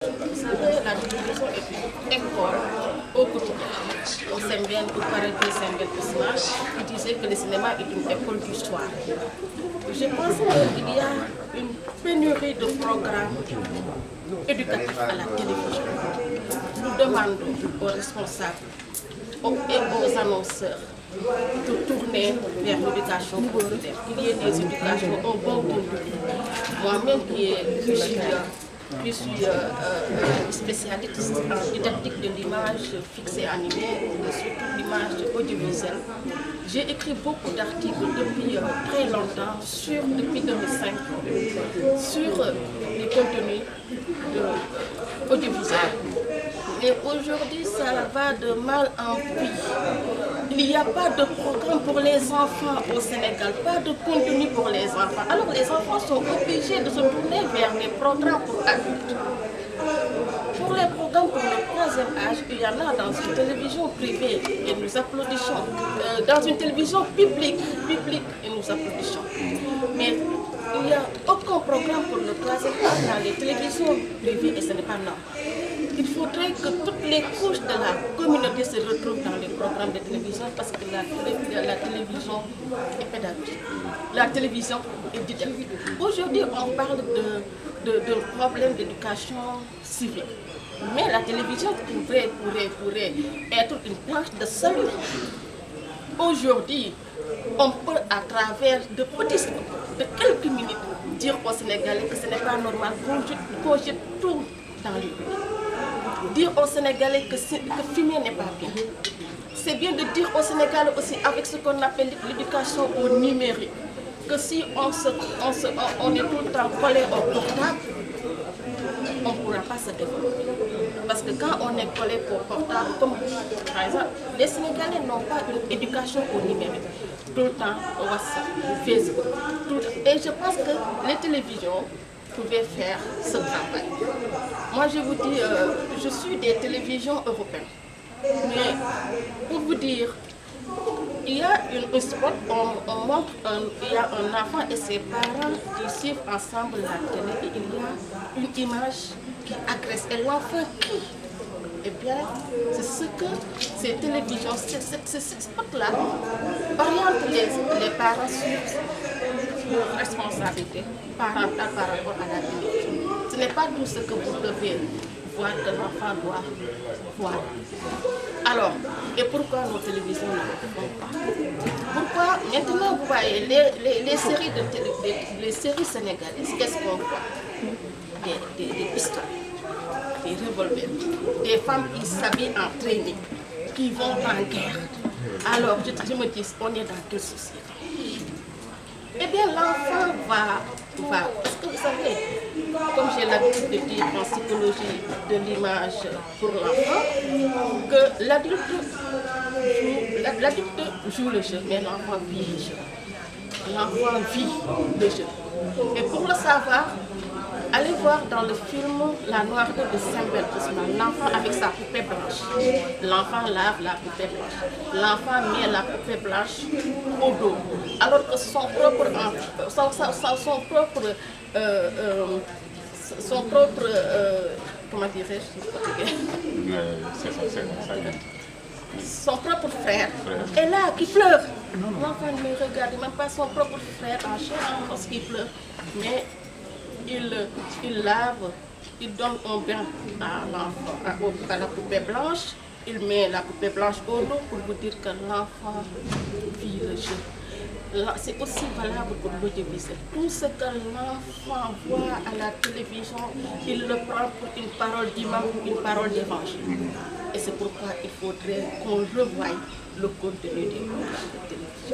Vous savez, la télévision est une école au quotidien. Au Sembène, au paradis Sembène Ousmane, il disait que le cinéma est une école d'histoire. Je pense qu'il y a une pénurie de programmes éducatifs à la télévision. Nous demandons aux responsables et aux annonceurs de tourner vers l'éducation populaire, qu'il y ait des éducations au bon contenu. Moi-même je suis spécialiste en didactique de l'image fixée animée, surtout l'image audiovisuelle. J'ai écrit beaucoup d'articles depuis très longtemps, depuis 2005, sur les contenus audiovisuels. Et aujourd'hui, ça va de mal en pis. Il n'y a pas de programme pour les enfants au Sénégal, pas de contenu pour les enfants. Alors les enfants sont obligés de se tourner vers les programmes pour adultes. Pour les programmes pour le troisième âge, il y en a dans une télévision privée et nous applaudissons. Dans une télévision publique et nous applaudissons. Mais il n'y a aucun programme pour le troisième âge dans les télévisions privées et ce n'est pas normal. Il faudrait que toutes les couches de la communauté se retrouvent dans les programmes de télévision parce que la télévision est pédagogique. La télévision est didactique. Aujourd'hui, on parle de problèmes d'éducation civique. Mais la télévision pourrait être une planche de salut. Aujourd'hui, on peut à travers de quelques minutes dire aux Sénégalais que ce n'est pas normal qu'on jette tout dans le pays. Dire aux Sénégalais que fumer n'est pas bien. C'est bien de dire aux Sénégalais aussi avec ce qu'on appelle l'éducation au numérique, que si on est tout le temps collé au portable, on ne pourra pas se développer. Parce que quand on est collé au portable, comme par exemple, les Sénégalais n'ont pas une éducation au numérique. Tout le temps, WhatsApp, Facebook. Et je pense que les télévisions pouvaient faire ce travail. Moi, je vous dis, je suis des télévisions européennes. Mais pour vous dire, il y a un spot, on montre, il y a un enfant et ses parents qui suivent ensemble la télé et il y a une image qui agresse. Et l'enfant qui eh bien, c'est ce que ces télévisions, ce spot-là, oriente les parents sur leur responsabilité parentale par rapport à la télévision. Ce n'est pas tout ce que vous devez voir que l'enfant doit voir. Alors, et pourquoi nos télévisions ne le font pas? Pourquoi maintenant vous voyez les séries sénégalaises, qu'est-ce qu'on voit? Des pistolets, des revolvers, des femmes qui s'habillent en training, qui vont en guerre. Alors, je me dis, on est dans quelle société? Eh bien, l'enfant va, parce que vous savez, comme j'ai l'habitude de dire en psychologie de l'image pour l'enfant, que l'adulte joue le jeu, mais l'enfant vit le jeu. L'enfant vit le jeu. Et pour le savoir, allez voir dans le film La Noiraude de Sembène Ousmane, l'enfant avec sa poupée blanche. L'enfant lave la poupée blanche. L'enfant met la poupée blanche au dos. Alors que son comment dirais-je, son propre frère est là, qui pleure. L'enfant ne regarde même pas son propre frère en chair parce qu'il pleure. Mais il lave, il donne un bain à la poupée blanche, il met la poupée blanche au dos pour vous dire que l'enfant vit le jeu. C'est aussi valable pour l'audiovisuel. Tout ce que l'enfant voit à la télévision, il le prend pour une parole d'imam ou une parole d'évangile. Et c'est pourquoi il faudrait qu'on revoie le contenu des programmes de télévision.